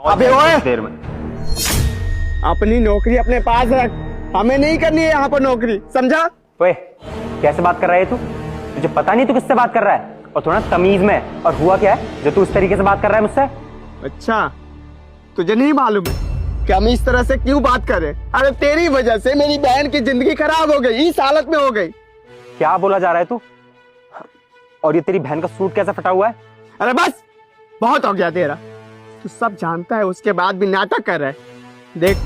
अबे ओए, देर में अपनी नौकरी अपने पास रख, हमें नहीं करनी है यहाँ पर नौकरी, समझा? ओए, कैसे बात कर रहा है तू? तुझे पता नहीं तू किससे बात कर रहा है? और थोड़ा तमीज में। और हुआ क्या है जो तू इस तरीके से बात कर रहा है मुझसे? अच्छा, तुझे नहीं मालूम है कि हम इस तरह से क्यों बात कर रहे हैं? अरे तेरी वजह से मेरी बहन की जिंदगी खराब हो गई, इस हालत में हो गई। क्या बोला जा रहा है तू? और ये तेरी बहन का सूट कैसे फटा हुआ है? अरे बस, बहुत हो गया तेरा। तू सब जानता है, उसके बाद भी नाटक कर रहा है। देख,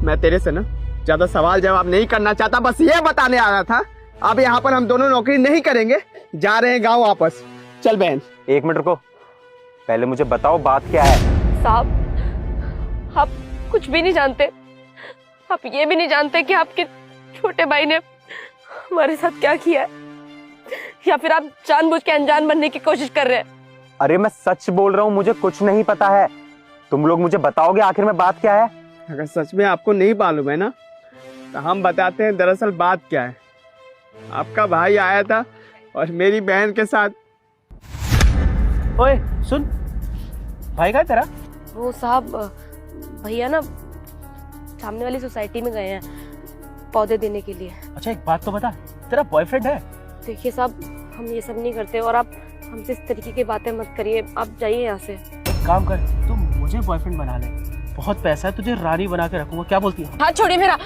मैं तेरे से ना ज्यादा सवाल जवाब नहीं करना चाहता, बस ये बताने आ रहा था। अब यहाँ पर हम दोनों नौकरी नहीं करेंगे, जा रहे हैं गाँव वापस। चल बहन। एक मिनट रुको, पहले मुझे बताओ बात क्या है। साहब, आप कुछ भी नहीं जानते। आप ये भी नहीं जानते कि आपके छोटे भाई ने हमारे साथ क्या किया है, या फिर आप जानबूझ के अनजान बनने की कोशिश कर रहे हैं। अरे मैं सच बोल रहा हूँ, मुझे कुछ नहीं पता है। तुम लोग मुझे बताओगे आखिर में बात क्या है? अगर सच में आपको नहीं मालूम है ना, तो हम बताते हैं दरअसल बात क्या है। आपका भाई आया था और मेरी बहन के साथ। ओए सुन, भाई का तेरा? वो साहब, भैया ना सामने वाली सोसाइटी में गए हैं पौधे देने के लिए। अच्छा एक बात तो बता, तेरा बॉयफ्रेंड है? देखिए साहब, हम ये सब नहीं करते, और आप हमसे इस तरीके की बातें मत करिए। आप जाइए यहाँ से। एक काम कर, तू मुझे बॉयफ्रेंड बना ले, बहुत पैसा है, तुझे रानी बना के रखूंगा। क्या बोलती है? हाथ छोड़िए मेरा,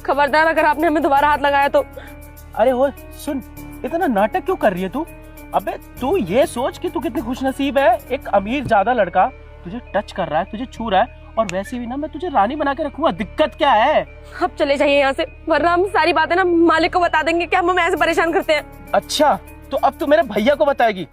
खबरदार अगर आपने हमें दोबारा हाथ लगाया तो। अरे ओए सुन, इतना नाटक क्यों कर रही है तू? अबे तू ये सोच कि तू कितनी खुशनसीब है, एक अमीर ज्यादा लड़का तुझे टच कर रहा है, तुझे छू रहा है, और वैसे भी ना मैं तुझे रानी बना के रखूंगा। दिक्कत क्या है? आप चले जाइए यहाँ से, वरना हम सारी बातें ना मालिक को बता देंगे कि हम हमें ऐसे परेशान करते हैं। अच्छा, तो अब तू मेरे भैया को बताएगी?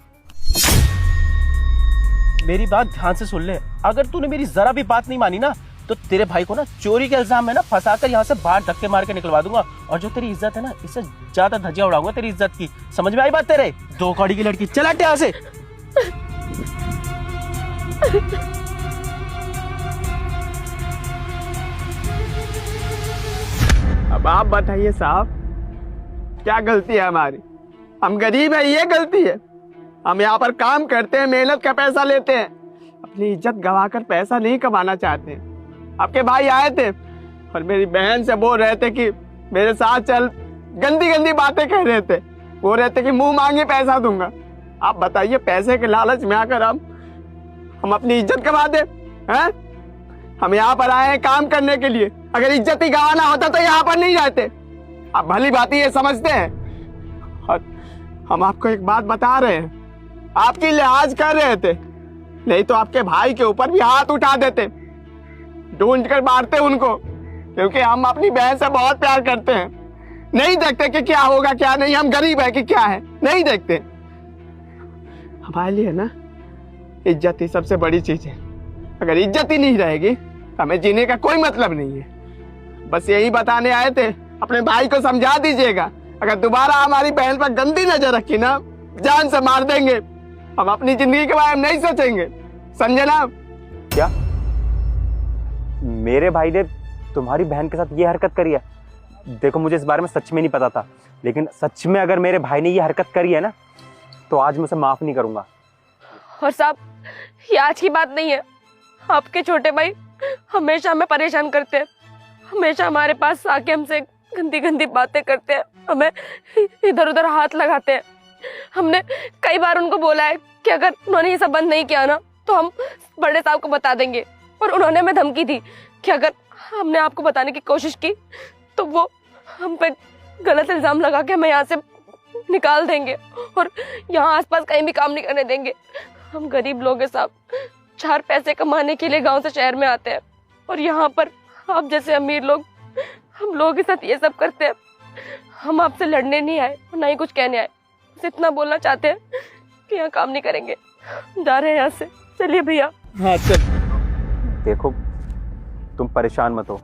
मेरी बात ध्यान से सुन ले, अगर तूने मेरी जरा भी बात नहीं मानी ना, तो तेरे भाई को ना चोरी के इल्जाम में ना फंसाकर यहाँ से बाहर धक्के मार के निकलवा दूंगा। और जो तेरी इज्जत है ना, इससे ज्यादा धज्जियां उड़ाऊंगा तेरी इज्जत की। समझ में आई बात तेरे? दो कौड़ी की लड़की, चल हट यहाँ से। अब आप बताइए साहब, क्या गलती है हमारी? हम गरीब है, ये गलती है? हम यहाँ पर काम करते हैं, मेहनत का पैसा लेते हैं, अपनी इज्जत गंवाकर पैसा नहीं कमाना चाहते हैं। आपके भाई आए थे और मेरी बहन से बोल रहे थे कि मेरे साथ चल, गंदी गंदी बातें कह रहे थे, बोल रहे थे कि मुंह मांगे पैसा दूंगा। आप बताइए, पैसे के लालच में आकर हम अपनी इज्जत गंवा दे हैं? हम यहाँ पर आए हैं काम करने के लिए, अगर इज्जत ही गंवाना होता तो यहाँ पर नहीं रहते। आप भली बात ये समझते हैं। और हम आपको एक बात बता रहे हैं, आपकी लिहाज कर रहे थे, नहीं तो आपके भाई के ऊपर भी हाथ उठा देते, ढूंढ कर मारते उनको, क्योंकि हम अपनी बहन से बहुत प्यार करते हैं। नहीं देखते कि क्या होगा क्या नहीं, हम गरीब है कि क्या है, नहीं देखते। हमारे लिए ना इज्जत ही सबसे बड़ी चीज है। अगर इज्जत ही नहीं रहेगी तो हमें जीने का कोई मतलब नहीं है। बस यही बताने आए थे, अपने भाई को समझा दीजिएगा, अगर दोबारा हमारी बहन पर गंदी नजर रखी ना, जान से मार देंगे। हम अपनी जिंदगी के बारे में नहीं सोचेंगे, समझे ना? क्या मेरे भाई ने तुम्हारी बहन के साथ ये हरकत करी है? देखो मुझे इस बारे में सच में नहीं पता था, लेकिन सच में अगर मेरे भाई ने ये हरकत करी है ना, तो आज मैं उसे माफ नहीं करूंगा। और साहब, ये आज की बात नहीं है, आपके छोटे भाई हमेशा हमें परेशान करते हैं, हमेशा हमारे पास आके हमसे गंदी गंदी बातें करते हैं, हमें इधर उधर हाथ लगाते हैं। हमने कई बार उनको बोला है कि अगर उन्होंने ये सब बंद नहीं किया ना, तो हम बड़े साहब को बता देंगे, और उन्होंने हमें धमकी दी कि अगर हमने आपको बताने की कोशिश की तो वो हम पे गलत इल्जाम लगा के हमें यहाँ से निकाल देंगे, और यहाँ आसपास कहीं भी काम नहीं करने देंगे। हम गरीब लोग हैं साहब, 4 पैसे कमाने के लिए गांव से शहर में आते हैं, और यहाँ पर आप जैसे अमीर लोग हम लोगों के साथ ये सब करते हैं। हम आपसे लड़ने नहीं आए, ना ही कुछ कहने आए, बस इतना बोलना चाहते हैं कि यहाँ काम नहीं करेंगे, जा रहे हैं यहाँ से। चलिए भैया। हाँ चल। देखो तुम परेशान मत हो,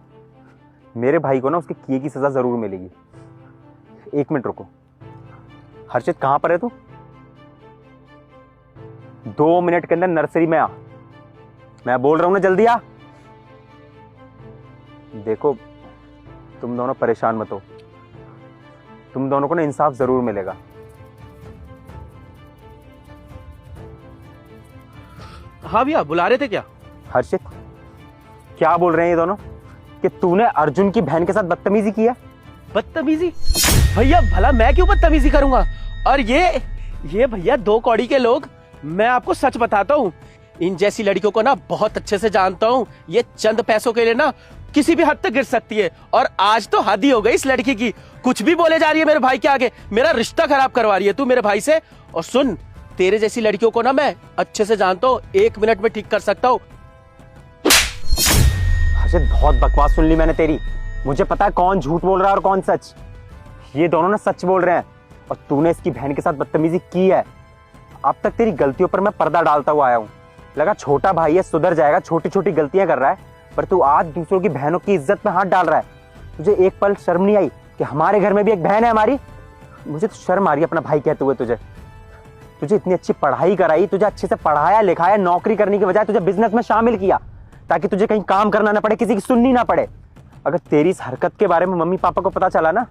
मेरे भाई को ना उसके किए की सजा जरूर मिलेगी। 1 मिनट रुको। हर्षित कहाँ पर है तू? 2 मिनट के अंदर नर्सरी में आ, मैं बोल रहा हूं ना, जल्दी आ। देखो तुम दोनों परेशान मत हो, तुम दोनों को ना इंसाफ जरूर मिलेगा। हाँ भैया, बुला रहे थे क्या? हर्षित, क्या बोल रहे हैं ये दोनों कि तूने अर्जुन की बहन के साथ बदतमीजी की है? बदतमीजी? भैया भला मैं क्यों बदतमीजी करूंगा? और ये भैया 2 कौड़ी के लोग, मैं आपको सच बताता हूँ, इन जैसी लड़कियों को ना बहुत अच्छे से जानता हूँ। ये चंद पैसों के लिए ना किसी भी हद तक गिर सकती है, और आज तो हद ही हो गई इस लड़की की। कुछ भी बोले जा रही है मेरे भाई के आगे, मेरा रिश्ता खराब करवा रही है तू मेरे भाई से। और सुन, तेरे जैसी लड़कियों को ना मैं अच्छे से जानता हूँ, 1 मिनट में ठीक कर सकता हूँ। हर्षित, बहुत बकवास सुन ली मैंने तेरी। मुझे पता है कौन झूठ बोल रहा है और कौन सच। ये दोनों ना सच बोल रहे हैं, और तूने इसकी बहन के साथ बदतमीजी की है। अब तक तेरी गलतियों पर मैं पर्दा डालता हुआ आया हूँ। लगा छोटा भाई है, सुधर जाएगा, छोटी छोटी गलतियां कर रहा है, पर तू आज दूसरों की बहनों की इज्जत में हाथ डाल रहा है। तुझे एक पल शर्म नहीं आई कि हमारे घर में भी एक बहन है हमारी? मुझे तो शर्म आ रही है अपना भाई कहते हुए। तुझे इतनी अच्छी पढ़ाई कराई, तुझे अच्छे से पढ़ाया लिखाया, नौकरी करने की बजाय तुझे बिजनेस में शामिल किया ताकि तुझे कहीं काम करना ना पड़े, किसी की सुननी ना पड़े। अगर तेरी इस हरकत के बारे में मम्मी पापा को पता चला ना,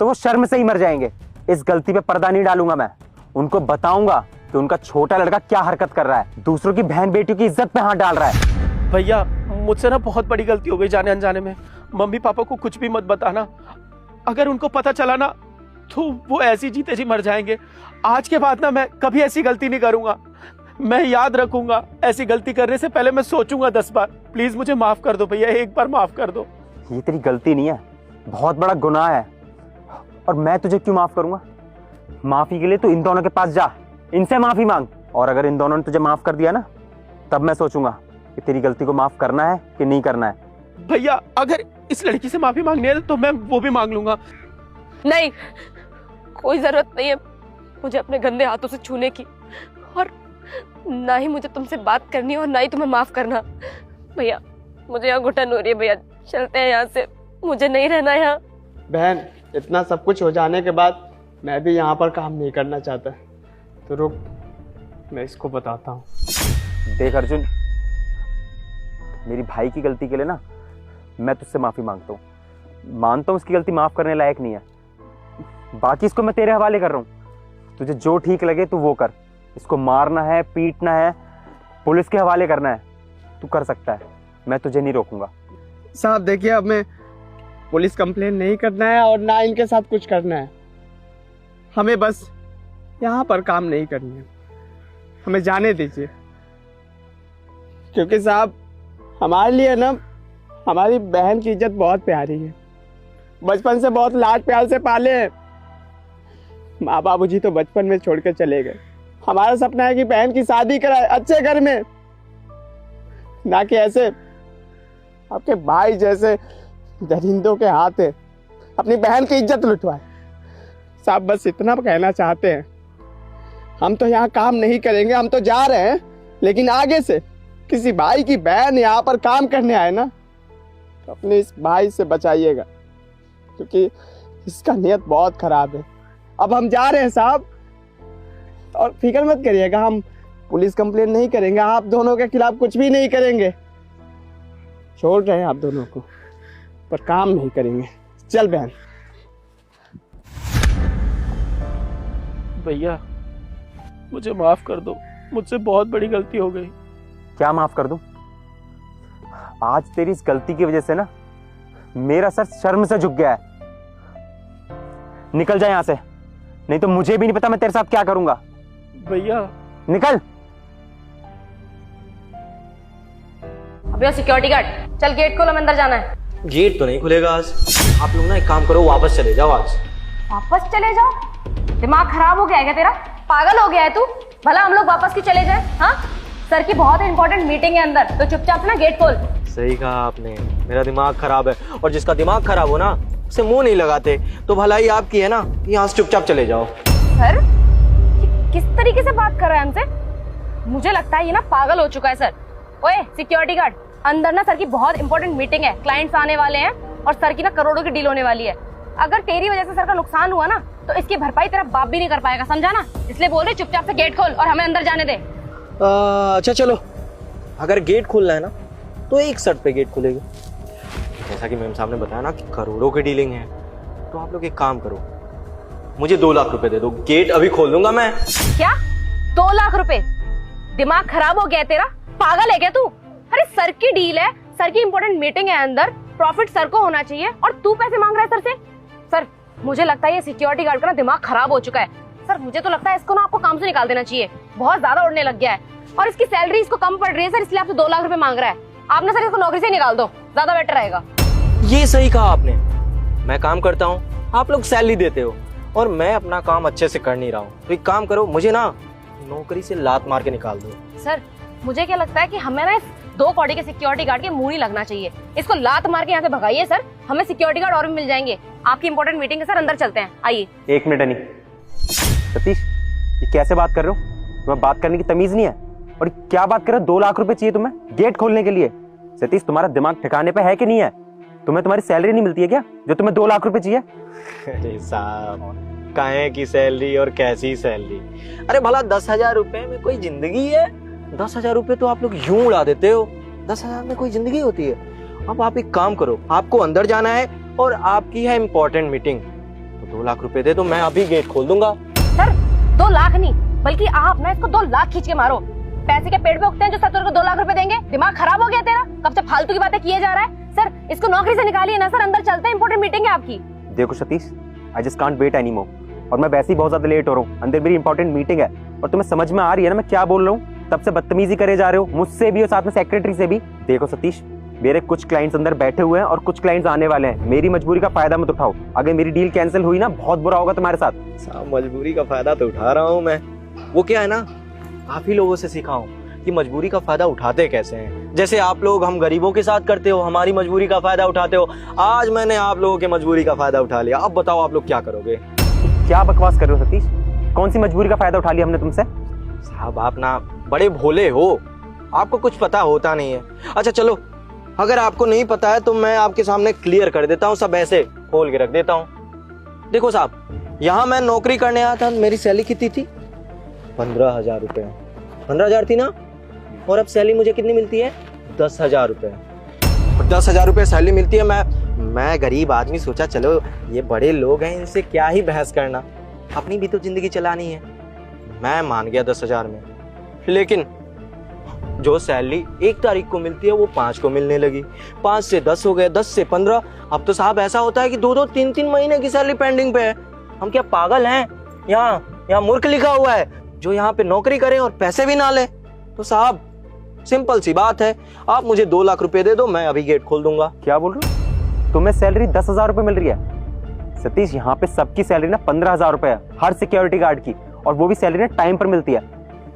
तो वो शर्म से ही मर जाएंगे। इस गलती पे पर्दा नहीं डालूंगा मैं। उनको बताऊंगा कि उनका छोटा लड़का क्या हरकत कर रहा है, दूसरों की बहन बेटियों की इज्जत पे हाथ डाल रहा है। भैया मुझसे ना बहुत बड़ी गलती हो गई जाने अनजाने में। मम्मी पापा को कुछ भी मत बताना। अगर उनको पता चला ना तो वो ऐसी जीते जी मर जाएंगे। आज के बाद ना मैं कभी ऐसी गलती नहीं करूंगा। मैं याद रखूंगा, ऐसी गलती करने से पहले मैं सोचूंगा 10 बार। प्लीज मुझे माफ कर दो भैया, एक बार माफ कर दो। ये तेरी गलती नहीं है, बहुत बड़ा गुनाह है, और मैं तुझे क्यों माफ करूंगा? माफी के लिए तू इन दोनों के पास जा, इनसे माफी मांग, और अगर इन दोनों ने तुझे माफ कर दिया ना, तब मैं सोचूंगा कि तेरी गलती को माफ करना है कि नहीं करना है। भैया अगर इस लड़की से माफी मांगनी है तो मैं वो भी मांग लूंगा। नहीं, कोई जरूरत नहीं है मुझे अपने गंदे हाथों से छूने की, और ना ही मुझे तुमसे बात करनी है और ना ही तुम्हें माफ करना। भैया मुझे यहाँ घुटन हो रही है, भैया चलते हैं यहाँ से, मुझे नहीं रहना यहाँ। बहन, इतना सब कुछ हो जाने के बाद मैं भी यहाँ पर काम नहीं करना चाहता, तो रुक, मैं इसको बताता हूँ। देख अर्जुन, मेरी भाई की गलती के लिए ना मैं तुझसे माफी मांगता हूँ। मानता हूँ उसकी गलती माफ करने लायक नहीं है, बाकी इसको मैं तेरे हवाले कर रहा हूँ। तुझे जो ठीक लगे तू वो कर। इसको मारना है, पीटना है, पुलिस के हवाले करना है, तू कर सकता है, मैं तुझे नहीं रोकूंगा। साहब देखिए, अब मैं पुलिस कंप्लेन नहीं करना है और ना इनके साथ कुछ करना है। हमें बस यहाँ पर काम नहीं करनी है, हमें जाने दीजिए। क्योंकि साहब हमारे लिए ना हमारी बहन की इज्जत बहुत प्यारी है, बचपन से बहुत लाड प्यार से पाले हैं। माँ बाबूजी तो बचपन में छोड़ के चले गए। हमारा सपना है कि बहन की शादी कराए अच्छे घर में, ना कि ऐसे आपके भाई जैसे दरिंदों के हाथ है अपनी बहन की इज्जत लुटवाए। साहब बस इतना कहना चाहते हैं, हम तो यहाँ काम नहीं करेंगे, हम तो जा रहे हैं, लेकिन आगे से किसी भाई की बहन यहाँ पर काम करने आए ना, तो अपने इस भाई से बचाइएगा, क्योंकि इसका नियत बहुत खराब है। अब हम जा रहे हैं साहब, और फिक्र मत करिएगा, हम पुलिस कंप्लेन नहीं करेंगे, आप दोनों के खिलाफ कुछ भी नहीं करेंगे, छोड़ रहे हैं आप दोनों को, पर काम नहीं करेंगे। चल बहन। भैया मुझे माफ कर दो, मुझसे बहुत बड़ी गलती हो गई। क्या माफ कर दूं? आज तेरी इस गलती की वजह से ना मेरा सर शर्म से झुक गया है। निकल जा यहाँ से, नहीं तो मुझे भी नहीं पता मैं तेरे साथ क्या करूंगा। भैया निकल। अबे सिक्योरिटी गार्ड, चल गेट खोल, हमें अंदर जाना है। गेट तो नहीं खुलेगा आज। आप लोग ना एक काम करो, वापस चले जाओ आज। वापस चले जाओ? दिमाग खराब हो गया है क्या तेरा? पागल हो गया है तू? भला हम लोग वापस क्यों चले जाए? हाँ, सर की बहुत इंपॉर्टेंट मीटिंग है अंदर, तो चुपचाप ना गेट खोल। सही कहा आपने, मेरा दिमाग खराब है, और जिसका दिमाग खराब हो ना उसे मुंह नहीं लगाते। तो भलाई आपकी है ना, यहाँ से चुपचाप चले जाओ। सर किस तरीके से बात कर रहा है हमसे? मुझे लगता है ये ना पागल हो चुका है सर। ओए सिक्योरिटी गार्ड, अंदर ना सर की बहुत इंपॉर्टेंट मीटिंग है, क्लाइंट्स आने वाले हैं और सर की ना करोड़ों की डील होने वाली है। अगर तेरी वजह से सर का नुकसान हुआ ना तो इसकी भरपाई तेरा बाप भी नहीं कर पाएगा, समझा ना? इसलिए बोल रहे चुपचाप से गेट खोल और हमें अंदर जाने दे। अच्छा चलो, अगर गेट खोलना है ना तो एक शर्त पे गेट खुलेगी। जैसा कि मैम साहब ने बताया ना कि करोड़ों की डीलिंग है, तो आप लोग एक काम करो, मुझे 2 लाख रुपए दे दो, गेट अभी खोल दूंगा मैं। क्या 2 लाख रुपए? दिमाग खराब हो गया है तेरा? पागल है क्या तू? सर की डील है, सर की इंपॉर्टेंट मीटिंग है अंदर, प्रॉफिट सर को होना चाहिए और तू पैसे मांग रहा है सर से। सर मुझे लगता है ये सिक्योरिटी गार्ड का ना दिमाग खराब हो चुका है सर। मुझे तो लगता है इसको ना आपको काम से निकाल देना चाहिए, बहुत ज्यादा उड़ने लग गया है और इसकी सैलरी इसको कम पड़ रही है सर, इसलिए आपसे 2 लाख रुपए मांग रहा है। आप ना सर इसको नौकरी से निकाल दो, ज्यादा बेटर रहेगा। ये सही कहा आपने। मैं काम करता हूँ, आप लोग सैलरी देते हो और मैं अपना काम अच्छे से कर नहीं रहा हूँ, तो एक काम करो, मुझे ना नौकरी से लात मार के निकाल दो। सर मुझे क्या लगता है कि हमें ना इस 2 कौड़ी के सिक्योरिटी गार्ड के मुंह नहीं लगना चाहिए, इसको लात मार के यहाँ से भगाइए सर, हमें सिक्योरिटी गार्ड और भी मिल जाएंगे। आपकी इंपॉर्टेंट मीटिंग है सर, अंदर चलते हैं, आइए। 1 मिनट अनी। सतीश, ये कैसे बात कर रहे हो? तुम्हें बात करने की तमीज नहीं है? और क्या बात कर रहे हो? 2 लाख रुपए चाहिए तुम्हें गेट खोलने के लिए? सतीश, तुम्हारा दिमाग ठिकाने पे है कि नहीं है? तुम्हें तुम्हारी सैलरी नहीं मिलती है क्या जो तुम्हें 2 लाख रुपए चाहिए? अरे साहब, काहे की सैलरी और कैसी सैलरी? अरे भला 10,000 रुपए में कोई जिंदगी है? 10,000 रुपए तो आप लोग यूं उड़ा देते हो। 10,000 में कोई जिंदगी होती है? अब आप एक काम करो, आपको अंदर जाना है और आपकी है इम्पोर्टेंट मीटिंग, तो 2 लाख रुपए दे दो, मैं अभी गेट खोल दूंगा। सर 2 लाख नहीं, बल्कि आप ना इसको 2 लाख खींच के मारो। पैसे के पेड़ पे उगते हैं जो सर को 2 लाख रुपए देंगे? दिमाग खराब हो गया तेरा? कब से फालतू की बातें किए जा रहा है? सर इसको नौकरी से निकालिए ना सर, अंदर चलते हैं, इंपॉर्टेंट मीटिंग है आपकी। देखो Satish, I just can't wait anymore, और मैं वैसे ही बहुत ज्यादा लेट हो रहा हूँ, अंदर मेरी इंपॉर्टेंट मीटिंग है। और तुम्हें समझ में आ रही है ना मैं क्या बोल रहा हूँ? तब से बदतमीजी करे जा रहे हो मुझसे भी और साथ में सेक्रेटरी से भी। देखो सतीश, मेरे कुछ क्लाइंट्स अंदर बैठे हुए हैं और कुछ क्लाइंट्स आने वाले हैं, मेरी मजबूरी का फायदा मत उठाओ। अगर मेरी डील कैंसिल हुई ना, बहुत बुरा होगा तुम्हारे साथ। साहब मजबूरी का फायदा तो उठा रहा हूँ मैं, वो क्या है ना, काफी लोगों से सीखा हूँ कि मजबूरी का फायदा उठाते कैसे हैं। जैसे आप लोग हम गरीबों के साथ करते हो, हमारी मजबूरी का फायदा उठाते हो। आज मैंने आप लोगों के मजबूरी का फायदा उठा लिया, अब बताओ आप लोग क्या करोगे? क्या बकवास कर रहे हो सतीश? कौन सी मजबूरी का फायदा उठा लिया हमने तुमसे? साहब आप ना बड़े भोले हो, आपको कुछ पता होता नहीं है। अच्छा चलो, अगर आपको नहीं पता है तो मैं आपके सामने क्लियर कर देता हूँ, सब ऐसे खोल के रख देता हूँ। देखो साहब, यहाँ मैं नौकरी करने आया था, मेरी सैलरी कितनी थी? 15,000 रुपए। 15,000 थी ना? और अब सैलरी मुझे कितनी मिलती है? 10,000 रुपए। 10,000 रुपए सैलरी मिलती है। मैं गरीब आदमी, सोचा चलो ये बड़े लोग हैं, इनसे क्या ही बहस करना, अपनी भी तो जिंदगी चलानी है। मैं मान गया 10,000 में, लेकिन जो सैलरी 1 तारीख को मिलती है वो 5 को मिलने लगी, 5 से 10 हो गए, 10 से 15। अब तो साहब ऐसा होता है कि 2-2, 3-3 महीने की सैलरी पेंडिंग पे है। हम क्या पागल हैं? यहाँ मूर्ख लिखा हुआ है जो यहाँ पे नौकरी करे और पैसे भी ना ले। तो साहब सिंपल सी बात है, आप मुझे 2 लाख रुपए दे दो, मैं अभी गेट खोल दूंगा। क्या बोल रहे हो? तुम्हें सैलरी 10,000 रुपए मिल रही है? सतीश, यहाँ पे सबकी सैलरी ना 15,000 रुपए है, हर सिक्योरिटी गार्ड की, और वो भी सैलरी ना टाइम पर मिलती है।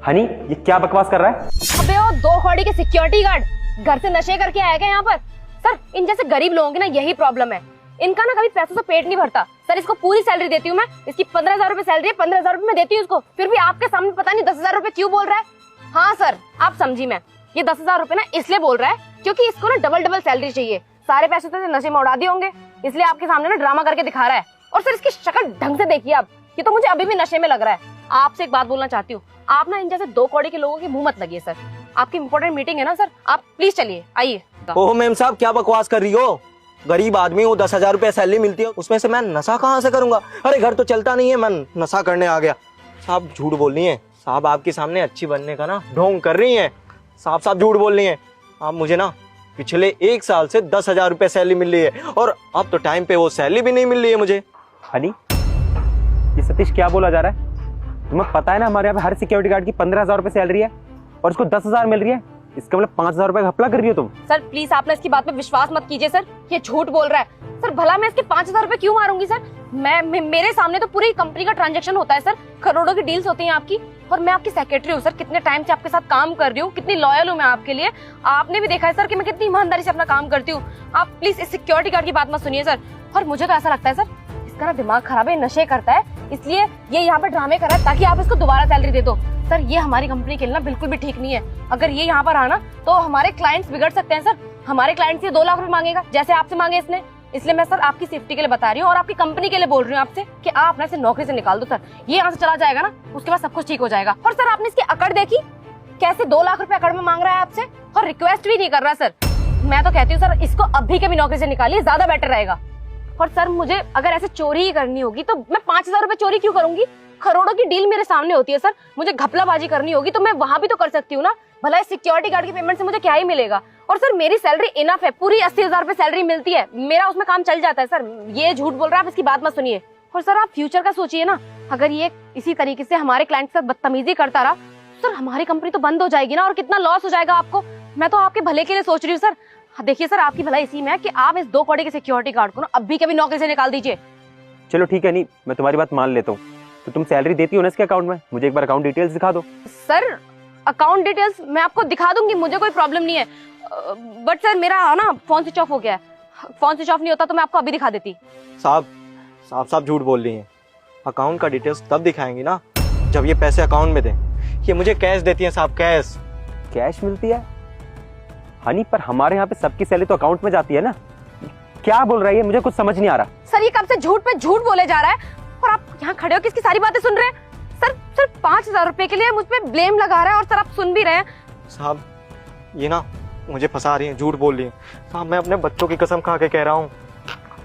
हनी, ये क्या बकवास कर रहा है? अबे वो 2 कौड़ी के सिक्योरिटी गार्ड घर से नशे करके आएगा यहाँ पर? सर इन जैसे गरीब लोगों की ना यही प्रॉब्लम है, इनका ना कभी पैसों से पेट नहीं भरता। सर इसको पूरी सैलरी देती हूँ मैं, इसकी 15,000 रुपए सैलरी है, 15,000 रुपए मैं देती हूँ इसको, फिर भी आपके सामने पता नहीं 10,000 रुपए क्यों बोल रहा है। हाँ सर आप समझी, मैं ये 10,000 रुपए ना इसलिए बोल रहा है क्योंकि इसको ना डबल सैलरी चाहिए। सारे पैसे तो नशे में उड़ा दिए होंगे, इसलिए आपके सामने ना ड्रामा करके दिखा रहा है। और सर इसकी शक्ल ढंग से देखिए आप, ये तो मुझे अभी भी नशे में लग रहा है। आपसे एक बात बोलना चाहती हूँ, आप ना इन जैसे 2 कौड़ी के लोगों के मुंह मत लगिए सर, आपकी इंपॉर्टेंट मीटिंग है ना सर, आप प्लीज चलिए, आइए। ओह मैम साहब, क्या बकवास कर रही हो? गरीब आदमी हूँ, 10,000 रुपए सैलरी मिलती है, उसमें से मैं नशा कहाँ से करूंगा? अरे घर तो चलता नहीं है, मैं नशा करने आ गया। साहब झूठ बोल रही है, साहब आपके सामने अच्छी बनने का ना ढोंग कर रही है, साफ झूठ बोल रही है। आप मुझे ना पिछले 1 साल से 10,000 रुपए सैलरी मिल रही है और अब तो टाइम पे वो सैलरी भी नहीं मिल रही है मुझे। हनी, ये सतीश क्या बोला जा रहा है? तुम्हें पता है ना हमारे यहाँ पे हर सिक्योरिटी गार्ड की 15,000 रुपए सैलरी है और इसको 10,000 मिल रही है, इसका मतलब 5,000 रुपए घपला कर रही हो तुम। सर प्लीज आप ना इसकी बात पे विश्वास मत कीजिए सर, ये झूठ बोल रहा है। सर भला मैं इसके 5,000 रुपए क्यों मारूंगी सर? मेरे सामने तो पूरी कंपनी का ट्रांजैक्शन होता है सर, करोड़ों की डील्स होती हैं आपकी, और मैं आपकी सेक्रेटरी हूँ सर, कितने टाइम से आपके साथ काम कर रही हूँ, कितनी लॉयल हूँ मैं आपके लिए। आपने भी देखा है सर कि मैं कितनी ईमानदारी से अपना काम करती हूँ। आप प्लीज इस सिक्योरिटी गार्ड की बात मत सुनिए सर। और मुझे तो ऐसा लगता है सर इसका ना दिमाग खराब है, नशे करता है, इसलिए ये यहाँ पे ड्रामे कर रहा है ताकि आप इसको दोबारा सैलरी दे दो। सर ये हमारी कंपनी के लिए ना बिल्कुल भी ठीक नहीं है, अगर ये यहाँ पर आना तो हमारे क्लाइंट्स बिगड़ सकते हैं सर। हमारे क्लाइंट से 2 लाख रुपए मांगेगा जैसे आपसे मांगे इसने, इसलिए मैं सर आपकी सेफ्टी के लिए बता रही हूँ और आपकी कंपनी के लिए बोल रही हूँ आपसे कि आप ना इसे नौकरी से निकाल दो सर। ये यहाँ से चला जाएगा ना, उसके बाद सब कुछ ठीक हो जाएगा। और सर आपने इसकी अकड़ देखी, कैसे 2 लाख रुपए अकड़ में मांग रहा है आपसे और रिक्वेस्ट भी नहीं कर रहा सर। मैं तो कहती हूँ सर इसको अभी के भी नौकरी से निकालिए, ज्यादा बेटर रहेगा। और सर मुझे अगर ऐसे चोरी ही करनी होगी तो मैं 5,000 रुपए चोरी क्यों करूंगी? करोड़ों की डील मेरे सामने होती है सर, मुझे घपलाबाजी करनी होगी तो मैं वहां भी तो कर सकती हूँ ना। भला इस सिक्योरिटी गार्ड की पेमेंट से मुझे क्या ही मिलेगा? और सर मेरी सैलरी इनफ है, पूरी 80,000 रुपए सैलरी मिलती है, मेरा उसमें काम चल जाता है सर। ये झूठ बोल रहा है, आप इसकी बात मत सुनिए। और सर आप फ्यूचर का सोचिए ना, अगर ये इसी तरीके से हमारे क्लाइंट के साथ बदतमीजी करता रहा सर, हमारी कंपनी तो बंद हो जाएगी ना, और कितना लॉस हो जाएगा आपको। मैं तो आपके भले के लिए सोच रही हूँ सर। देखिए सर, आपकी भलाई इसी में है कि आप इस 2 कौड़ी के सिक्योरिटी गार्ड को ना अभी कभी नौकरी से निकाल दीजिए। चलो ठीक है, नहीं मैं तुम्हारी बात मान लेता हूँ, तो तुम सैलरी देती हो ना इसके अकाउंट में, मुझे एक बार अकाउंट डिटेल्स दिखा दो। सर अकाउंट डिटेल्स मैं आपको दिखा दूंगी, मुझे कोई प्रॉब्लम नहीं है, बट सर मेरा ना फोन स्विच ऑफ हो गया है। फोन स्विच ऑफ नहीं होता तो मैं आपको अभी दिखा देती। साहब झूठ बोल रही हैं। अकाउंट का डिटेल्स तब दिखाएंगी ना जब ये पैसे अकाउंट में दें। ये मुझे कैश देती हैं साहब, कैश। कैश मिलती है हनी, पर हमारे यहाँ पे सबकी सैलरी तो अकाउंट में जाती है ना। क्या बोल रही है, मुझे कुछ समझ नहीं आ रहा। सर ये कब से झूठ पे झूठ बोले जा रहा है, और आप यहाँ खड़े हो किसकी सारी बातें सुन रहे हैं। सर 5,000 रुपए के लिए मुझ पे ब्लेम लगा रहा है, और सर आप सुन भी रहे हैं। साहब ये ना मुझे फंसा रही हैं, झूठ बोल रही हैं। साहब मैं अपने बच्चों की कसम खा के कह रहा हूँ,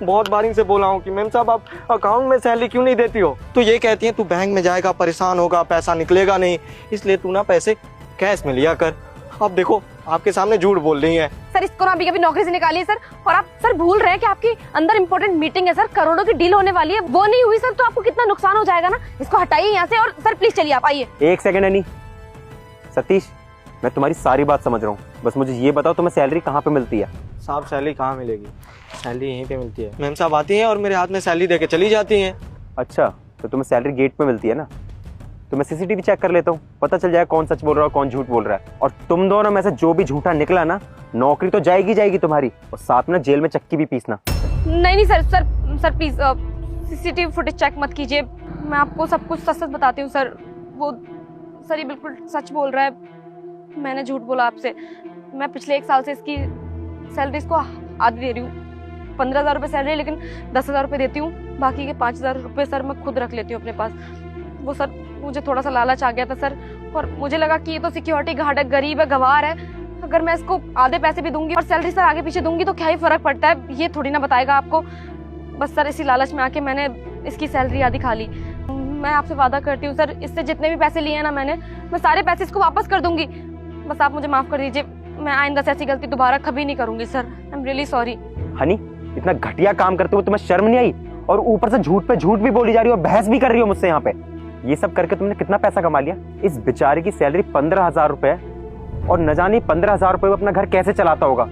बहुत बार इनसे बोला हूँ कि मैम साहब आप अकाउंट में सैलरी क्यों नहीं देती हो। तो ये कहती हैं तू बैंक में जाएगा परेशान होगा, पैसा निकलेगा नहीं, इसलिए तू ना पैसे कैश में लिया कर। अब देखो आपके सामने झूठ बोल रही हैं। सर इसको ना अभी कभी नौकरी से निकालिए सर। और आप सर भूल रहे हैं कि आपकी अंदर इंपॉर्टेंट मीटिंग है सर, करोड़ों की डील होने वाली है, वो नहीं हुई सर तो आपको कितना नुकसान हो जाएगा ना। इसको हटाइए यहाँ से, और सर प्लीज चलिए आप आइए। एक सेकंड हनी, सतीश मैं तुम्हारी सारी बात समझ रहा हूँ, बस मुझे ये बताओ तुम्हें सैलरी कहाँ पे मिलती है। साहब सैलरी कहाँ मिलेगी, सैलरी यहीं पे मिलती है। मैम साहब आती हैं और मेरे हाथ में सैलरी देके चली जाती हैं। अच्छा, तो तुम्हें सैलरी गेट पे मिलती है ना, तो मैं सीसीटीवी चेक कर लेता हूँ, पता चल जाएगा कौन सच बोल रहा है कौन झूठ बोल रहा है। और तुम दोनों में से जो भी झूठा निकला ना, नौकरी तो जाएगी तुम्हारी, और साथ में जेल में चक्की भी पीसना। नहीं sir please CCTV footage check मत कीजिए, मैं आपको सब कुछ सच बताती हूँ सर। वो सर ये बिल्कुल सच बोल रहा है, मैंने झूठ बोला आपसे। मैं पिछले 1 साल से इसकी सैलरी इसको आधी दे रही हूँ। 15,000 रुपये सैलरी, लेकिन 10,000 रुपये देती हूँ, बाकी के 5,000 रुपये सर मैं खुद रख लेती हूँ अपने पास। वो सर मुझे थोड़ा सा लालच आ गया था सर, और मुझे लगा कि ये तो सिक्योरिटी गार्ड है, गरीब है, गंवार है, अगर मैं इसको आधे पैसे भी दूंगी और सैलरी सर आगे पीछे दूंगी तो क्या ही फर्क पड़ता है, ये थोड़ी ना बताएगा आपको। बस सर इसी लालच में आके मैंने इसकी सैलरी आधी खा ली। मैं आपसे वादा करती हूँ सर, इससे जितने भी पैसे लिए ना मैंने, मैं सारे पैसे इसको वापस कर दूंगी। बस आप मुझे माफ कर दीजिए, मैं आइंदा से ऐसी गलती दोबारा कभी नहीं करूंगी sir. I am really sorry. Honey इतना घटिया काम करते हुए तुम्हें शर्म नहीं आई, और ऊपर से झूठ पे झूठ भी बोली जा रही हो, बहस भी कर रही हो मुझसे यहाँ पे। ये सब करके तुमने कितना पैसा कमा लिया। इस बेचारे की सैलरी 15,000 रुपए, और न जाने 15,000 रुपए में अपना घर कैसे चलाता होगा,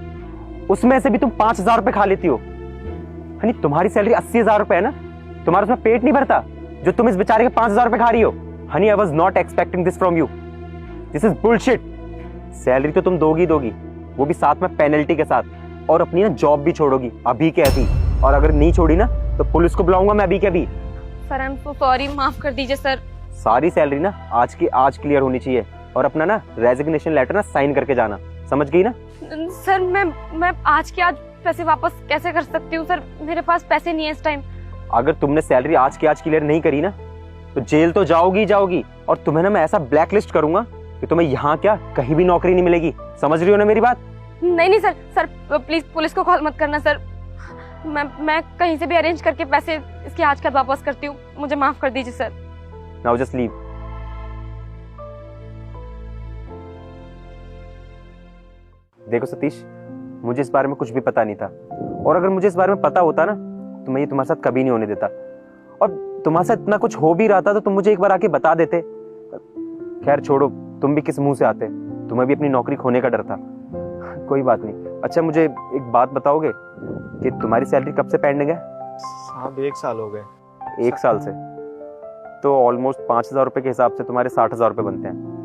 उसमें से भी तुम 5,000 रुपए खा लेती हो। हनी तुम्हारी सैलरी 80,000 रुपए है ना, तुम्हारा उसमें पेट नहीं भरता जो तुम इस बेचारे के 5,000 रुपए खा रही हो। Honey I was not expecting this from you, this is bullshit. Salary तो तुम दोगी, वो भी साथ में पेनल्टी के साथ, और अपनी ना जॉब भी छोड़ोगी अभी के अभी, और अगर नहीं छोड़ी ना तो पुलिस को बुलाऊंगा मैं अभी के अभी। Sir I am so sorry, माफ कर दीजिए सर। सारी सैलरी ना आज की आज क्लियर होनी चाहिए, और अपना ना रेजिग्नेशन लेटर ना साइन करके जाना, समझ गई ना। सर मैं आज के आज पैसे वापस कैसे कर सकती हूँ सर, मेरे पास पैसे नहीं है इस टाइम। अगर तुमने सैलरी आज की आज क्लियर नहीं करी ना तो जेल तो जाओगी, और तुम्हें ना मैं ऐसा ब्लैक लिस्ट करूंगा कि तुम्हें यहाँ क्या कहीं भी नौकरी नहीं मिलेगी। समझ रही हो ना मेरी बात। नहीं सर प्लीज पुलिस को कॉल मत करना सर, मैं कहीं से भी अरेंज करके पैसे इसके आज का वापस करती हूँ, मुझे माफ कर दीजिए सर। Now just leave. देखो सतीश, मुझे इस बारे में कुछ भी पता नहीं था, और अगर मुझे इस बारे में पता होता ना तो मैं ये तुम्हारे साथ कभी नहीं होने देता, और तुम्हारे साथ इतना कुछ हो भी रहा था तो तुम मुझे एक बार आके बता देते। खैर छोड़ो, तुम भी किस मुंह से आते, तुम्हें भी अपनी नौकरी खोने का डर था। कोई बात नहीं। अच्छा मुझे एक बात बताओगे कि तुम्हारी सैलरी कब से पेंडिंग है। साहब 1 साल हो गए। 1 साल से, तो ऑलमोस्ट 5,000 रुपए के हिसाब से तुम्हारे 60,000 रुपए बनते हैं।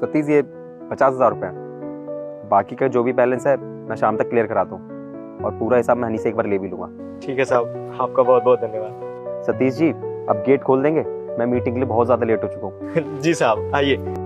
सतीश ये 50,000 रुपए हैं, बाकी का जो भी बैलेंस है मैं शाम तक क्लियर कराता हूँ, और पूरा हिसाब मैं हनी से एक बार ले भी लूंगा। ठीक है साहब, आपका बहुत बहुत धन्यवाद। सतीश जी अब गेट खोल देंगे, मैं मीटिंग के लिए बहुत ज्यादा लेट हो चुका हूँ। जी साहब आइए।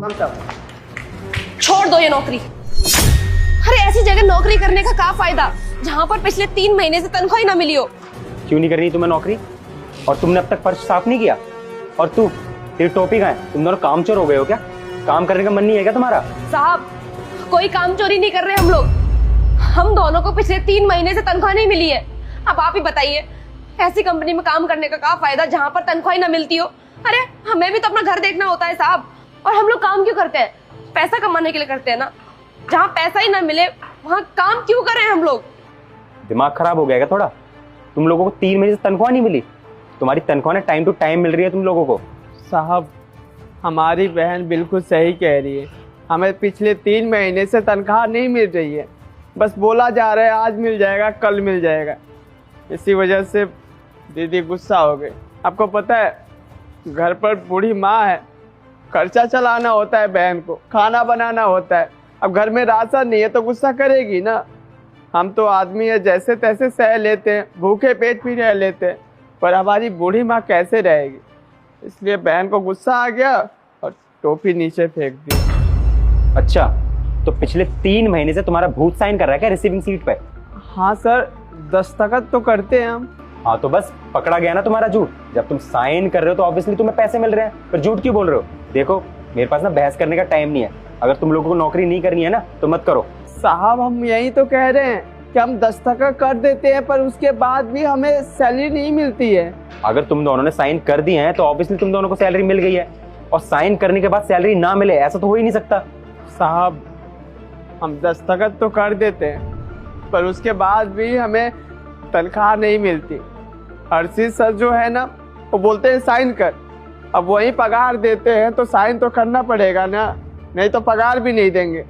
छोड़ दो ये नौकरी। अरे ऐसी जगह नौकरी करने का क्या फायदा जहाँ पर पिछले 3 महीने से तनख्वाह ही ना मिली हो। क्यों नहीं करनी तुम्हें नौकरी? और तुमने अब तक फर्श साफ नहीं किया? और तू, तेरी टोपी कहाँ है? तुम दोनों कामचोर हो गए हो क्या? काम करने का मन नहीं है क्या तुम्हारा? साहब, कोई काम चोरी नहीं कर रहे हम लोग। हम दोनों को पिछले 3 महीने से तनख्वाह नहीं मिली है। अब आप ही बताइए, ऐसी कंपनी में काम करने का क्या फायदा जहाँ पर तनख्वाह ही ना मिलती हो। अरे हमें भी तो अपना घर देखना होता है साहब। और हम लोग काम क्यों करते हैं? पैसा कमाने के लिए करते हैं ना। जहाँ पैसा ही ना मिले वहाँ काम क्यों करें हम लोग? दिमाग खराब हो गया क्या थोड़ा? तुम लोगों को 3 महीने से तनख्वाह नहीं मिली? तुम्हारी तनख्वाह टाइम टू टाइम मिल रही है तुम लोगों को। साहब, हमारी बहन बिल्कुल सही कह रही है। हमें पिछले 3 महीने से तनख्वाह नहीं मिल रही है। बस बोला जा रहा है आज मिल जाएगा, कल मिल जाएगा। इसी वजह से दीदी गुस्सा हो गई। आपको पता है, घर पर बूढ़ी माँ है, खर्चा चलाना होता है, बहन को खाना बनाना होता है। अब घर में राशन नहीं है तो गुस्सा करेगी ना। हम तो आदमी है, जैसे तैसे सह लेते हैं, भूखे पेट भी रह लेते हैं, पर हमारी बूढ़ी माँ कैसे रहेगी? इसलिए बहन को गुस्सा आ गया और टोपी नीचे फेंक दी। अच्छा, तो पिछले 3 महीने से तुम्हारा भूत साइन कर रहा है क्या रिसीविंग सीट पे? हाँ सर, दस्तखत तो करते हैं हम। हाँ तो बस पकड़ा गया ना तुम्हारा झूठ। जब तुम साइन कर रहे हो तो ऑब्वियसली तुम्हें पैसे मिल रहे हैं, पर झूठ क्यों बोल रहे हो? देखो, मेरे पास ना बहस करने का टाइम नहीं है। अगर तुम लोगों को नौकरी नहीं करनी है ना तो मत करो। साहब, हम यही तो कह रहे हैं कि हम दस्तखत कर देते हैं, पर उसके बाद भी हमें सैलरी नहीं मिलती है। अगर तुम दोनों ने साइन कर दिए हैं तो ऑब्वियसली तुम दोनों को सैलरी मिल गई है, और साइन करने के बाद सैलरी ना मिले ऐसा तो हो ही नहीं सकता। साहब, हम दस्तखत तो कर देते हैं, पर उसके बाद भी हमें तनख्वाह नहीं मिलती। हर्षित सर जो है ना, वो बोलते हैं साइन कर। अब वही पगार देते हैं तो साइन तो करना पड़ेगा ना, नहीं तो पगार भी नहीं देंगे।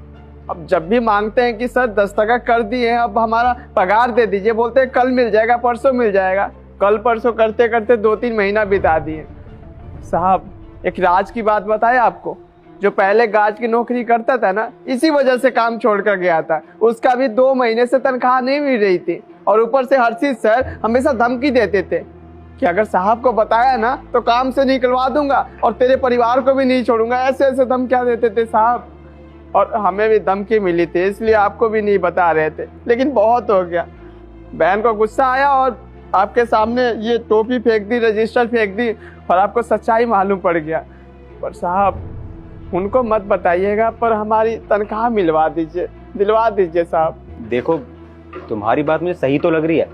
अब जब भी मांगते हैं कि सर दस्तखत कर दिए हैं, अब हमारा पगार दे दीजिए, बोलते हैं कल मिल जाएगा, परसों मिल जाएगा। कल परसों करते करते 2-3 महीना बिता दिए। साहब, एक राज की बात बताए आपको। जो पहले गाज की नौकरी करता था ना, इसी वजह से काम छोड़कर गया था। उसका भी 2 महीने से तनख्वाह नहीं मिल रही थी, और ऊपर से हर्षित सर हमेशा धमकी देते थे कि अगर साहब को बताया ना तो काम से निकलवा दूंगा और तेरे परिवार को भी नहीं छोड़ूंगा। ऐसे ऐसे धमकियां देते थे साहब, और हमें भी धमकी मिली थी, इसलिए आपको भी नहीं बता रहे थे। लेकिन बहुत हो गया, बहन को गुस्सा आया और आपके सामने ये टोपी फेंक दी, रजिस्टर फेंक दी, और आपको सच्चाई मालूम पड़ गया। पर साहब, उनको मत बताइएगा, पर हमारी तनख्वाह मिलवा दीजिए, दिलवा दीजिए साहब। देखो, तुम्हारी बात मुझे सही तो लग रही है,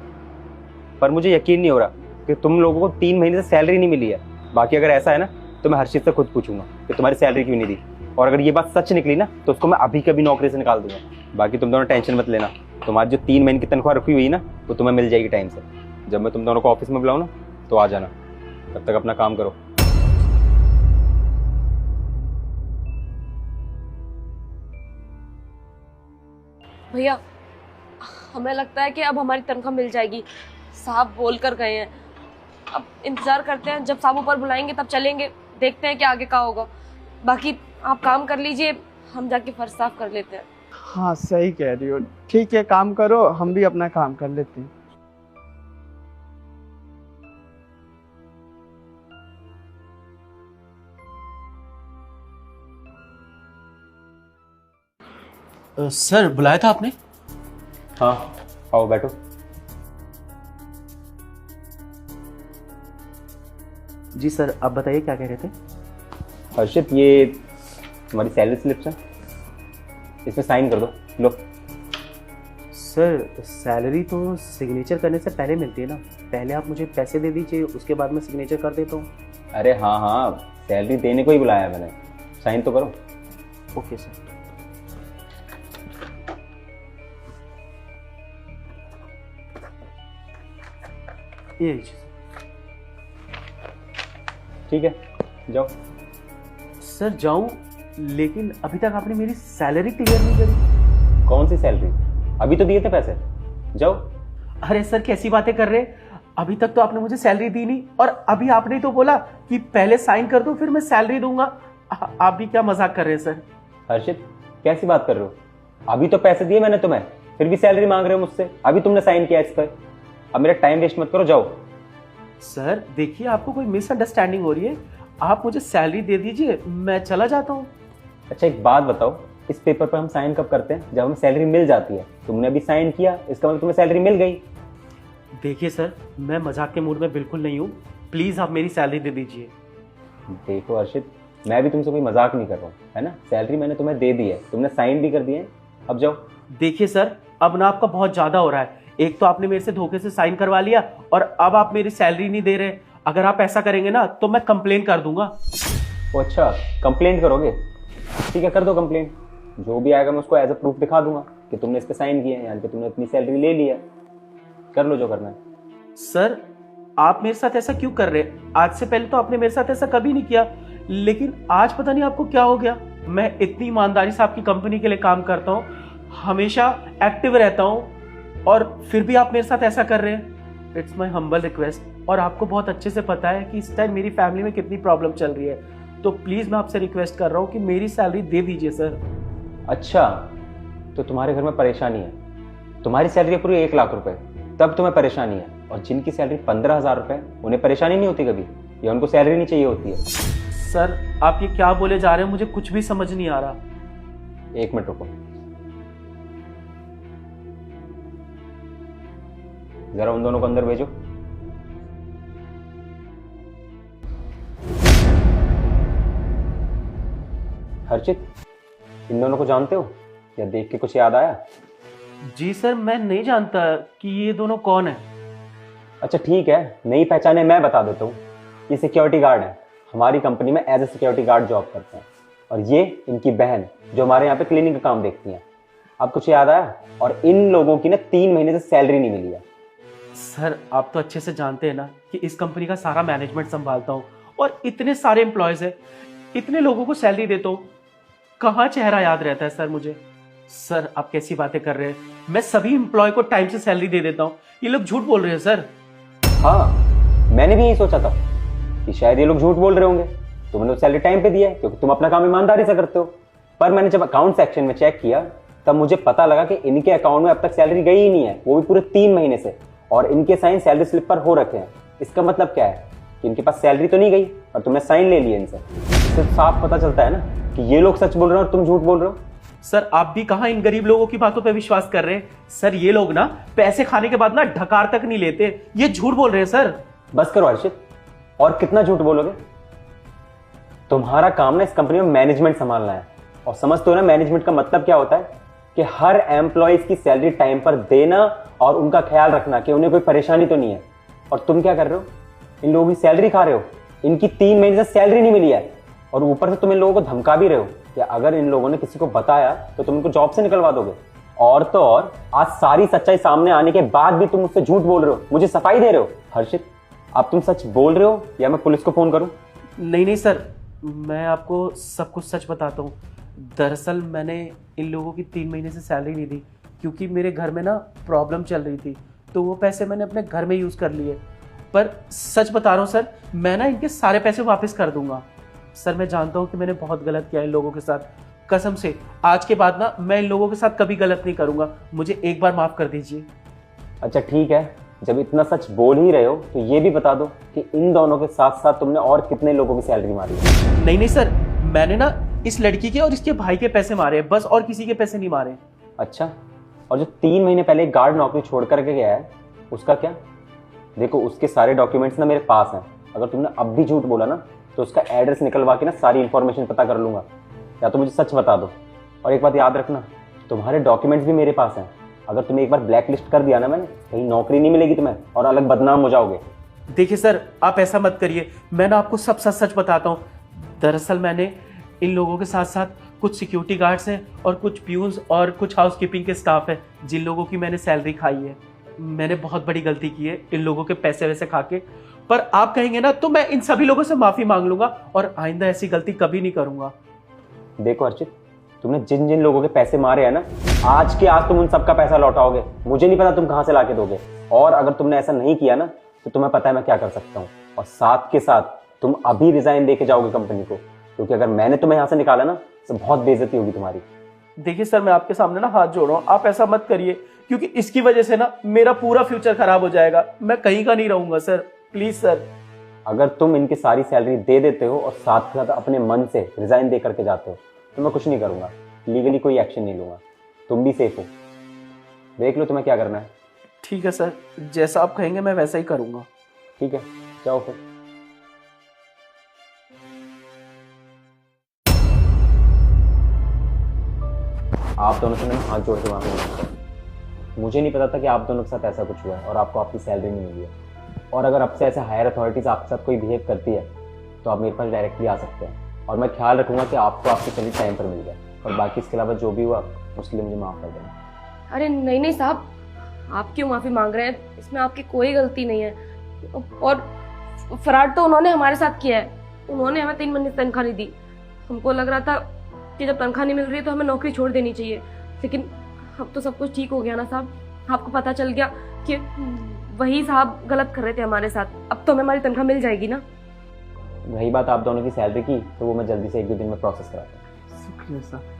पर मुझे यकीन नहीं हो रहा कि तुम लोगों को 3 महीने से सैलरी नहीं मिली है। बाकी अगर ऐसा है ना तो मैं हर्षित से खुद पूछूंगा कि तुम्हारी सैलरी क्यों नहीं दी, और अगर ये बात सच निकली ना तो उसको मैं अभी कभी नौकरी से निकाल दूंगा। बाकी तुम दोनों टेंशन मत लेना, तुम्हारी जो 3 महीने की तनख्वाह रखी हुई ना वो तुम्हें मिल जाएगी टाइम से। जब मैं तुम दोनों को ऑफिस में बुलाऊँ ना तो आ जाना। तब तक अपना काम करो। भैया, हमें लगता है कि अब हमारी तनख्वाह मिल जाएगी। साहब बोल कर गए हैं, अब इंतजार करते हैं, जब साहब ऊपर बुलाएंगे तब चलेंगे, देखते हैं कि आगे क्या होगा। बाकी आप काम कर लीजिए, हम जाके फर्श साफ कर लेते हैं। हाँ, सही कह रही हो। ठीक है, काम करो, हम भी अपना काम कर लेते हैं। सर, बुलाया था आपने? हाँ, आओ बैठो। जी सर, आप बताइए क्या कह रहे थे? हर्षित, ये तुम्हारी सैलरी स्लिप्स है, इसमें साइन कर दो। लो। सर, सैलरी तो सिग्नेचर करने से पहले मिलती है ना। पहले आप मुझे पैसे दे दीजिए, उसके बाद मैं सिग्नेचर कर देता हूँ। अरे हाँ हाँ, सैलरी देने को ही बुलाया है मैंने, साइन तो करो। Okay sir. ये लीजिए। ठीक है, जाओ। सर जाऊं, लेकिन अभी तक आपने मेरी सैलरी क्लियर नहीं करी। कौन सी सैलरी? अभी तो दिए थे पैसे, जाओ। अरे सर, कैसी बातें कर रहे हैं? अभी तक तो आपने मुझे सैलरी दी नहीं, और अभी आपने तो बोला कि पहले साइन कर दो फिर मैं सैलरी दूंगा। आप भी क्या मजाक कर रहे हैं सर? हर्षित, कैसी बात कर रहे हो? अभी तो पैसे दिए मैंने तुम्हें, फिर भी सैलरी मांग रहे हो मुझसे। अभी तुमने साइन किया इस पर, अब मेरा टाइम वेस्ट मत करो, जाओ। सर देखिए, आपको कोई मिसअंडरस्टैंडिंग हो रही है। आप मुझे सैलरी दे दीजिए, मैं चला जाता हूँ। अच्छा एक बात बताओ, इस पेपर पर हम साइन कब करते हैं? जब हमें सैलरी मिल जाती है। तुमने अभी साइन किया, इसका मतलब तुम्हें सैलरी मिल गई। देखिए सर, मैं मजाक के मूड में बिल्कुल नहीं हूँ, प्लीज आप मेरी सैलरी दे दीजिए। देखो अर्शित, मैं भी तुमसे कोई मजाक नहीं कर रहा हूँ, है ना? सैलरी मैंने तुम्हें दे दी है, तुमने साइन भी कर दिए हैं, अब जाओ। देखिए सर, अब ना आपका बहुत ज्यादा हो रहा है। एक तो आपने मेरे से धोखे से साइन करवा लिया और अब आप मेरी सैलरी नहीं दे रहे। अगर आप ऐसा करेंगे ना तो मैं कंप्लेन कर दूंगा। ओ अच्छा, कंप्लेंट करोगे? ठीक है, कर दो कंप्लेंट। जो भी आएगा मैं उसको एज अ प्रूफ दिखा दूंगा कि तुमने इस पे साइन किए हैं, यानी कि तुमने इतनी सैलरी ले ली है। कर लो जो करना है। सर, आप मेरे साथ ऐसा क्यों कर रहे हैं? आज से पहले तो आपने मेरे साथ ऐसा कभी नहीं किया, लेकिन आज पता नहीं आपको क्या हो गया। मैं इतनी ईमानदारी से आपकी कंपनी के लिए काम करता हूँ, हमेशा एक्टिव रहता हूँ, और फिर भी आप मेरे साथ ऐसा कर रहे हैं। इट्स माई हम्बल रिक्वेस्ट, और आपको बहुत अच्छे से पता है कि इस टाइम मेरी फैमिली में कितनी प्रॉब्लम चल रही है, तो प्लीज मैं आपसे रिक्वेस्ट कर रहा हूँ कि मेरी सैलरी दे दीजिए सर। अच्छा, तो तुम्हारे घर में परेशानी है? तुम्हारी सैलरी है पूरी 1 लाख रुपए, तब तुम्हें परेशानी है, और जिनकी सैलरी 15,000 रुपए, उन्हें परेशानी नहीं होती कभी, या उनको सैलरी नहीं चाहिए होती है? सर, आप ये क्या बोले जा रहे हैं, मुझे कुछ भी समझ नहीं आ रहा। 1 मिनट रुको, जरा उन दोनों को अंदर भेजो। हर्षित, इन दोनों को जानते हो या देख के कुछ याद आया? जी सर, मैं नहीं जानता कि ये दोनों कौन है। अच्छा ठीक है, नहीं पहचाने मैं बता देता हूँ। ये सिक्योरिटी गार्ड है, हमारी कंपनी में as a security guard job करते हैं, और ये इनकी बहन जो हमारे यहाँ पे क्लीनिंग का काम देखती हैं। अब कुछ याद आया? और इन लोगों की ना 3 महीने से सैलरी नहीं मिली है। सर, आप तो अच्छे से जानते हैं ना कि इस कंपनी का सारा मैनेजमेंट संभालता हूँ, और इतने सारे एम्प्लॉयज हैं, इतने लोगों को सैलरी देता हूँ, कहाँ चेहरा याद रहता है सर मुझे? सर, आप कैसी बातें कर रहे हैं? मैं सभी एम्प्लॉय को टाइम से सैलरी दे देता हूँ, ये लोग झूठ बोल रहे हैं सर। हाँ, मैंने भी यही सोचा था कि शायद ये लोग झूठ बोल रहे होंगे। तुमने तो सैलरी टाइम पे दिया है क्योंकि तुम अपना काम ईमानदारी से करते हो, पर मैंने जब अकाउंट सेक्शन में चेक किया तब मुझे पता लगा कि इनके अकाउंट में अब तक सैलरी गई ही नहीं है, वो भी पूरे 3 महीने से, और इनके साइन सैलरी स्लिप पर हो रखे हैं। इसका मतलब क्या है कि इनके पास सैलरी तो नहीं गई और तुमने साइन ले लिए इनसे। इससे साफ पता चलता है ना कि ये लोग सच बोल रहे हैं और तुम झूठ बोल रहे हो। सर, आप भी कहाँ इन गरीब लोगों की बातों पे विश्वास कर रहे हैं? सर, ये लोग ना पैसे खाने के बाद ना ढकार तक नहीं लेते, ये झूठ बोल रहे हैं सर। बस करो हर्षित, और कितना झूठ बोलोगे? तुम्हारा काम ना इस कंपनी में मैनेजमेंट संभालना है, और समझते हो ना मैनेजमेंट का मतलब क्या होता है? कि हर एम्प्लॉयज की सैलरी टाइम पर देना और उनका ख्याल रखना कि उन्हें कोई परेशानी तो नहीं है। और तुम क्या कर रहे हो? इन लोगों की सैलरी खा रहे हो। इनकी 3 महीने से सैलरी नहीं मिली है, और ऊपर से तुम इन लोगों को धमका भी रहे हो कि अगर इन लोगों ने किसी को बताया तो तुम इनको जॉब से निकलवा दोगे। और तो और आज सारी सच्चाई सामने आने के बाद भी तुम मुझसे झूठ बोल रहे हो, मुझे सफाई दे रहे हो। हर्षित, अब तुम सच बोल रहे हो या मैं पुलिस को फोन करूं? नहीं सर, मैं आपको सब कुछ सच बताता हूँ। दरअसल मैंने इन लोगों की 3 महीने से सैलरी नहीं दी क्योंकि मेरे घर में ना प्रॉब्लम चल रही थी, तो वो पैसे मैंने अपने घर में यूज़ कर लिए। पर सच बता रहा हूँ सर, मैं ना इनके सारे पैसे वापस कर दूंगा। सर, मैं जानता हूँ कि मैंने बहुत गलत किया इन लोगों के साथ, कसम से आज के बाद ना मैं इन लोगों के साथ कभी गलत नहीं करूंगा, मुझे एक बार माफ़ कर दीजिए। अच्छा ठीक है, जब इतना सच बोल ही रहे हो तो ये भी बता दो कि इन दोनों के साथ साथ तुमने और कितने लोगों की सैलरी मारी है? नहीं सर, मैंने ना इस लड़की के और इसके भाई के पैसे मारे हैं बस, और किसी के पैसे नहीं मारे। अच्छा, और जो 3 महीने पहले एक गार्ड नौकरी छोड़ करके गया है उसका क्या? देखो, उसके सारे डॉक्यूमेंट्स ना मेरे पास हैं। अगर तुमने अब भी झूठ बोला ना तो उसका एड्रेस निकलवा के ना सारी इंफॉर्मेशन पता कर लूंगा, या तो मुझे सच बता दो। और एक बात याद रखना, तुम्हारे डॉक्यूमेंट्स भी मेरे पास हैं। अगर तुम्हें एक बार ब्लैक लिस्ट कर दिया ना मैंने, कहीं नौकरी नहीं मिलेगी तुम्हें और अलग बदनाम हो जाओगे। देखिए सर, आप ऐसा मत करिए, मैं ना आपको सब सच सच बताता हूँ। दरअसल मैंने इन लोगों के साथ साथ कुछ सिक्योरिटी गार्ड्स हैं और कुछ प्यून्स और कुछ हाउसकीपिंग के स्टाफ हैं जिन लोगों की मैंने सैलरी खाई है। मैंने बहुत बड़ी गलती की है इन लोगों के पैसे वैसे खा के, पर आप कहेंगे ना तो मैं इन सभी लोगों से माफ़ी मांग लूंगा और आइंदा ऐसी गलती कभी नहीं करूंगा। देखो अर्चित, तुमने जिन जिन लोगों के पैसे मारे हैं ना, आज के आज तुम उन सबका पैसा लौटाओगे। मुझे नहीं पता तुम कहां से लाके दोगे, और अगर तुमने ऐसा नहीं किया ना तो तुम्हें पता है मैं क्या कर सकता हूँ। और साथ के साथ तुम अभी रिजाइन देके जाओगे कंपनी को, क्योंकि अगर मैंने तुम्हें यहाँ से निकाला ना तो बहुत बेइज्जती होगी तुम्हारी। देखिए सर, मैं आपके सामने ना हाथ जोड़ रहा हूँ, आप ऐसा मत करिए, क्योंकि इसकी वजह से ना मेरा पूरा फ्यूचर खराब हो जाएगा, मैं कहीं का नहीं रहूंगा सर, प्लीज सर। अगर तुम इनकी सारी सैलरी दे देते हो और साथ के साथ अपने मन से रिजाइन दे करके जाते हो तो मैं कुछ नहीं करूँगा, लीगली कोई एक्शन नहीं लूँगा। तुम भी सेफ हो, देख लो तुम्हें क्या करना है। ठीक है सर, जैसा आप कहेंगे मैं वैसा ही करूँगा। ठीक है, जाओ फिर। आप दोनों से मैंने हाथ जोड़ के माफी मांगता हूं। मुझे नहीं पता था कि आप दोनों के साथ ऐसा कुछ हुआ है और आपको आपकी सैलरी नहीं मिली है। और अगर अब से ऐसे हायर अथॉरिटीज आपके साथ कोई बिहेव करती है तो आप मेरे पास डायरेक्टली आ सकते हैं और मैं ख्याल रखूंगा कि आपको आपकी सैलरी टाइम पर मिल जाए। और बाकी इसके अलावा जो भी हुआ उसके लिए मुझे माफ़ कर देना। अरे नहीं नहीं साहब, आप क्यों माफी मांग रहे हैं? इसमें आपकी कोई गलती नहीं है। और फ्रॉड तो उन्होंने हमारे साथ किया है। उन्होंने हमें 3 महीने तनख्वाह नहीं दी। हमको लग रहा था कि जब तनख्वाह नहीं मिल रही है तो हमें नौकरी छोड़ देनी चाहिए, लेकिन अब तो सब कुछ ठीक हो गया ना साहब। आपको पता चल गया कि वही साहब गलत कर रहे थे हमारे साथ। अब तो हमें हमारी तनख्वाह मिल जाएगी ना। रही बात आप दोनों की सैलरी की, तो वो मैं जल्दी से 1-2 दिन में प्रोसेस कराता हूँ। शुक्रिया सर।